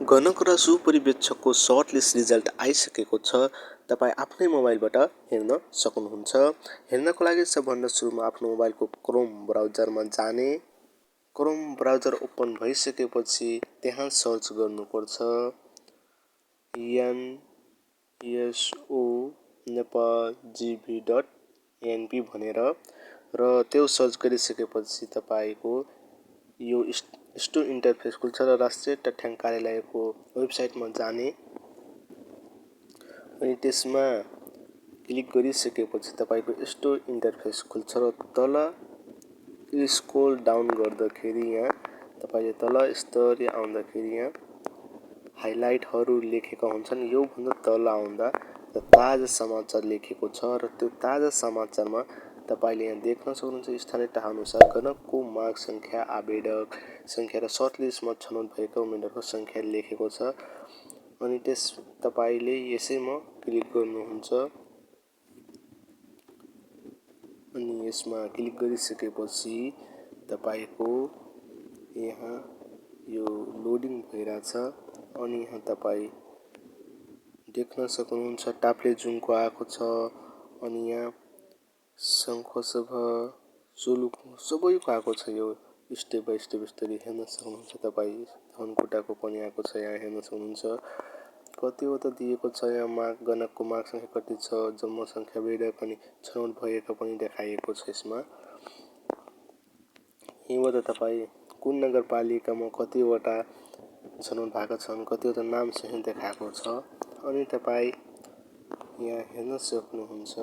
घनक र सुपरिवेक्षकको shortlist result आइसकेको छ। तपाईँ आफ्नै मोबाइलबाट हेर्न सक्नुहुन्छ। हेर्नको लागि सबभन्दा सुरुमा आफ्नो मोबाइलको क्रोम ब्राउजरमा जाने। क्रोम ब्राउजर ओपन भइसकेपछि त्यहाँ सर्च गर्नुपर्छ NSO nepal.gv.np भनेर र त्यो सर्च गरिसकेपछि तपाईँको यो स्टोर इन्टरफेस खुल्छ र राष्ट्रिय तथ्याङ्क कार्यालयको वेबसाइटमा जाने अनि त्यसमा क्लिक गरिसकेपछि तपाईँको स्टोर इन्टरफेस खुल्छ र तल स्क्रोल डाउन गर्दाखेरि यहाँ तपाईँले तल स्तरीय आउँदाखेरि यहाँ हाइलाइटहरू लेखेका हुन्छन्। योभन्दा तल आउँदा ताजा समाचार लेखेको छ र त्यो ताजा समाचारमा तपाईँले यहाँ देख्न सक्नुहुन्छ स्थानीय तह अनुसार घनकको माग सङ्ख्या, आवेदक सङ्ख्या र सर्टलिस्टमा छनौट भएका उम्मेदवारको सङ्ख्या लेखेको छ। अनि तपाईँले यसैमा क्लिक गर्नुहुन्छ अनि यसमा क्लिक गरिसकेपछि तपाईँको यहाँ यो लोडिङ भइरहेछ अनि यहाँ तपाईँ देख्न सक्नुहुन्छ टाप्लेजुङको आएको छ अनि यहाँ शङ्खसभा सोलुको सबैको आएको छ। यो स्टेप बाई स्टेप यसरी हेर्न सक्नुहुन्छ। तपाईँ धनकुटाको पनि आएको छ, यहाँ हेर्न सक्नुहुन्छ कतिवटा दिएको छ। यहाँ माग घनकको माग सङ्ख्या कति छ, जम्मा सङ्ख्या आवेदक अनि छनौट भएका पनि देखाइएको छ। यसमा यहीँबाट तपाईँ कुन नगरपालिकामा कतिवटा छनौट भएका छन्, कतिवटा नाम सहित देखाएको छ अनि तपाईँ यहाँ हेर्न सक्नुहुन्छ।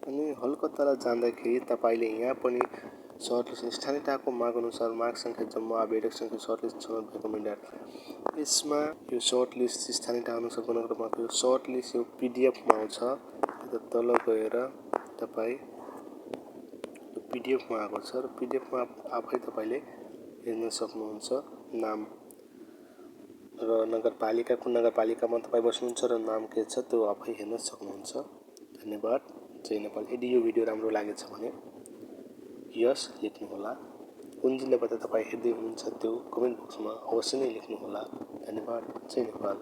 अनि हल्का तल जाँदाखेरि तपाईँले यहाँ पनि सर्टलिस्ट स्थानीय तहको माग अनुसार माग सङ्ख्या, जम्मा आवेदक सङ्ख्या, सर्टलिस्ट छनौट भएको उम्मेदवार। यसमा यो सर्टलिस्ट स्थानीय तह अनुसार बनाएको माग यो सर्टलिस्ट यो पिडिएफमा आउँछ। तल गएर तपाईँ पिडिएफमा आएको छ र पिडिएफमा आफै तपाईँले हेर्न सक्नुहुन्छ नाम र नगरपालिका, कुन नगरपालिकामा तपाईँ बस्नुहुन्छ र नाम के छ त्यो आफै हेर्न सक्नुहुन्छ। धन्यवाद। जय नेपाल। यदि यो भिडियो राम्रो लागेछ भने यस लेख्नुहोला। कुन जिल्लाबाट तपाईँ हेर्दै हुनुहुन्छ त्यो कमेन्ट बक्समा अवश्य नै लेख्नुहोला। धन्यवाद। जय नेपाल।